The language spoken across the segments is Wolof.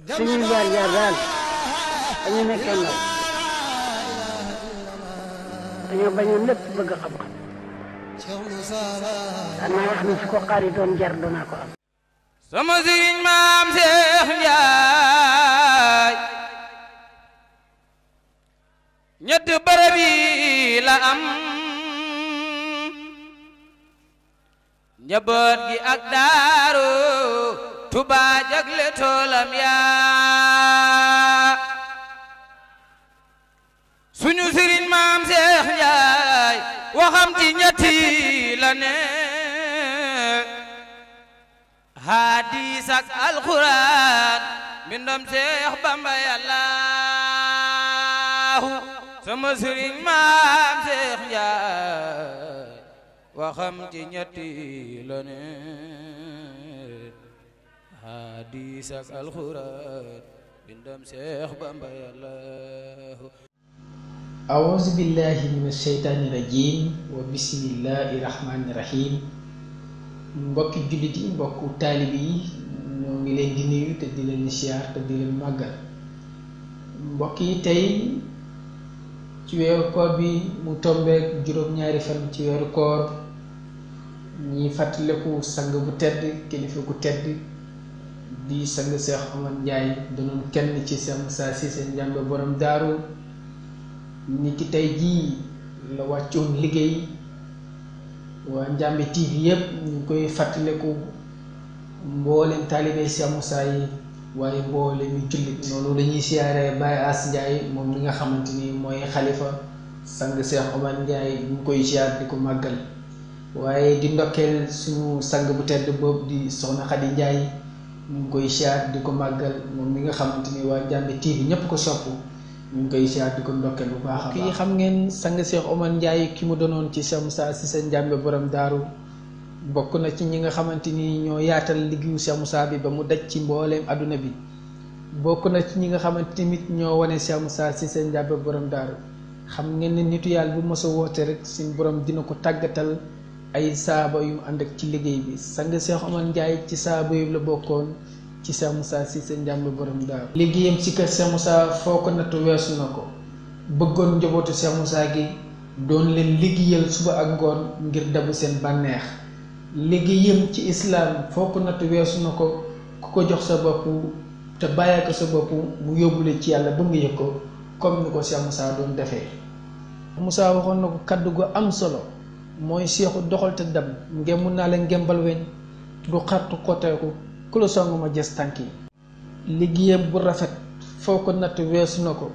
suñuy jaar jaar daal dañu nekkee ndaw dañoo bañoon lépp bëgg xam-xam daan naa wax ni su ko xaari doon jar doonaa ko am. sama sëriñ maam Seex Njaay ñett barab yi la am njaboot gi ak daaru Tuubaa jagle toolam yaa suñu sëriñ maam Seex Njaay waxam ci ñetti la ne hadiis ak alxuraan mbindam Seex Bamba Yàllaahu sama sëriñ maam Seex Njaay waxam ci ñetti la ne hadiis ak alxuraan mbindam Seex Bamba Yàllaahu. A'uuzu billahi mina sheytaani rajiim wa bismillahi rahmaani rahiim. mbokki jullit yi mbokku taalibi yi ñoo ngi leen di nuyu te di leen siyaar te di leen màggal. mbokk yi tey ci weeru koor bi mu tombeek juróom-ñaari fan ci weeru koor ñi fàttaliku sang bu tedd kilifa gu tedd di sang Seex Omar Njaay doonoon kenn ci Seex Musaa Sise Njàmbe borom daaru. ni ki tey jii la wàccoon liggéey waa Njàmbe TV yépp ñu koy fàttaliku mboolem taalibey Seex Musaa yi waaye mboolem mi jullit noonu dañuy siyaare Baye As Njaay moom mi nga xamante ni mooy xalifa sang Seex Omar Njaay ñu koy siyaar di ko màggal waaye di ndokkeel suñu sang bu tedd boobu di Soxna Xadi Njaay ñu ngi koy siyaar di ko màggal moom mi nga xamante ni waa Njàmbe TV ñépp ko sopp ñu ngi koy siyaar di ko ndokkeel bu baax a baax. kii xam ngeen sang Seex Omar Njaay ki mu doonoon ci Seex Musaa Sise Njàmbe borom daaru bokk na ci ñi nga xamante ni ñoo yaatal liggéeyu Seex Musaa bi ba mu daj ci mbooleem adduna bi bokk na ci ñi nga xamante tamit ñoo wane Seex Musaa Sise Njàmbe borom daaru xam ngeen ne nitu yàlla bu mos a woote rek suñ borom dina ko tàggatal ay saaba yu mu ànd ak ci liggéey bi sang Seex Omar Njaay ci saaba yu la bokkoon ci Seex Musaa Sise Njàmbe borom daaru. liggéeyam ci kër Seex Musaa foo ko nattu weesu na ko bëggoon njabootu Seex Musaa gi doon leen liggéeyal suba ak ngoon ngir dabu seen bànneex. liggéeyam ci islaam foo ko nattu weesu na ko ku ko jox sa bopp te bàyyee ko sa bopp mu yóbbule ci yàlla ba nga yëg ko comme ni ko Seex Musaa doon defee. Musaa waxoon na ko kaddu gu am solo mooy seexu doxal te dem ngem naa la ngembal weñ du xartu xoteeku ku la song ma jës tànk yi. liggéeyam bu rafet foo ko natt weesu na ko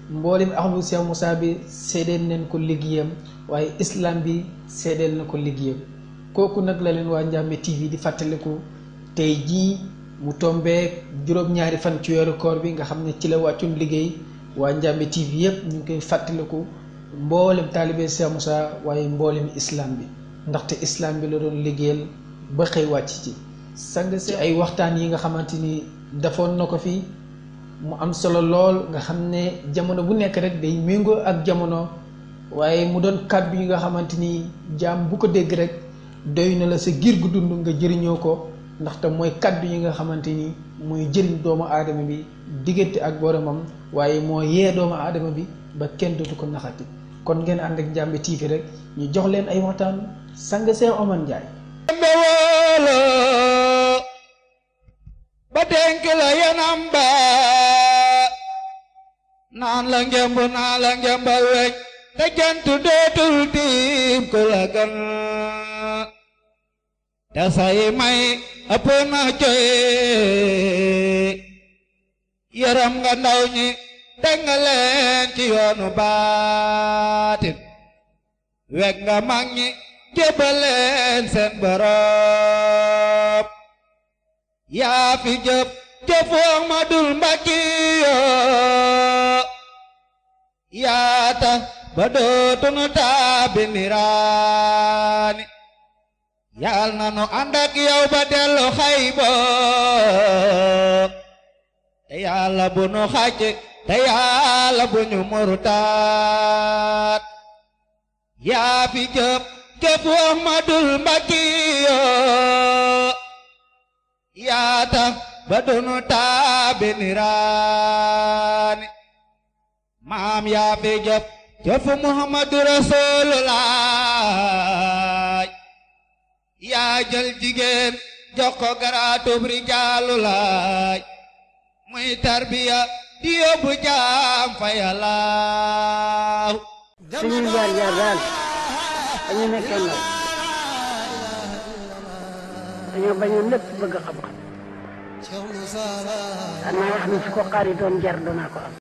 mboolem axlu Seex Musaa bi seedeel neen ko liggéeyam waaye islam bi seedeel na ko liggéeyam kooku nag la leen waa Njàmbe TV di fàttaliku tey jii mu tombeek juróom-ñaari fan ci weeru koor bi nga xam ne ci la wàccum liggéey waa Njàmbe TV yépp ñu ngi koy fàttaliku mboolem taalibe Seex Musaa waaye mboolem islam bi ndaxte islam bi la doon liggéeyal ba xëy wàcc ci. sang si ay waxtaan yi nga xamante ni defoon na ko fi mu am solo lool nga xam ne jamono bu nekk rek day méngoo ak jamono waaye mu doon kàddu yi nga xamante ni jaam bu ko dégg rek doy na la sa giir gu dund nga jëriñoo ko ndaxte mooy kàddu yi nga xamante ni mooy jëriñ doomu aadama bi diggante ak boromam waaye moo yee doomu aadama bi ba kenn dootu ko naxati kon ngeen ànd ak Njàmbe TV rek ñu jox leen ay waxtaan sang Seex Omar Njaay. ba denk la yanam ba naan la ngemba weñ te jant dootul tiim ku la gan te say may ëpp na coy yaram nga ndaw ñi teg nga leen ci yoonu baatin weg nga mag ñi jébbaleen seen borom yaa fi jëfu Ahmadul Mbakiyo yaa tax ba dootunu taabi niraani yal na nu ànd ak yow ba dellu xaybo te yàlla bu nu xàcc te yàlla bu ñu murtaat yaa fi jëfu Ahmadul Mbakiyo yaa tax ba dunu taabi niraani maam yaa fi jëf jëfu Muhammadu Rasulullah yaa jël jigéen jox ko garaatub rijaalu laay muy tarbiya di yóbbu jaam fa yàllaaw suñuy jaar jaar daal dañu nekkee ndaw dañoo bañoon lépp bëgg xam-xam. daan naa wax ni su ko xaaritoon jar doonaa ko am.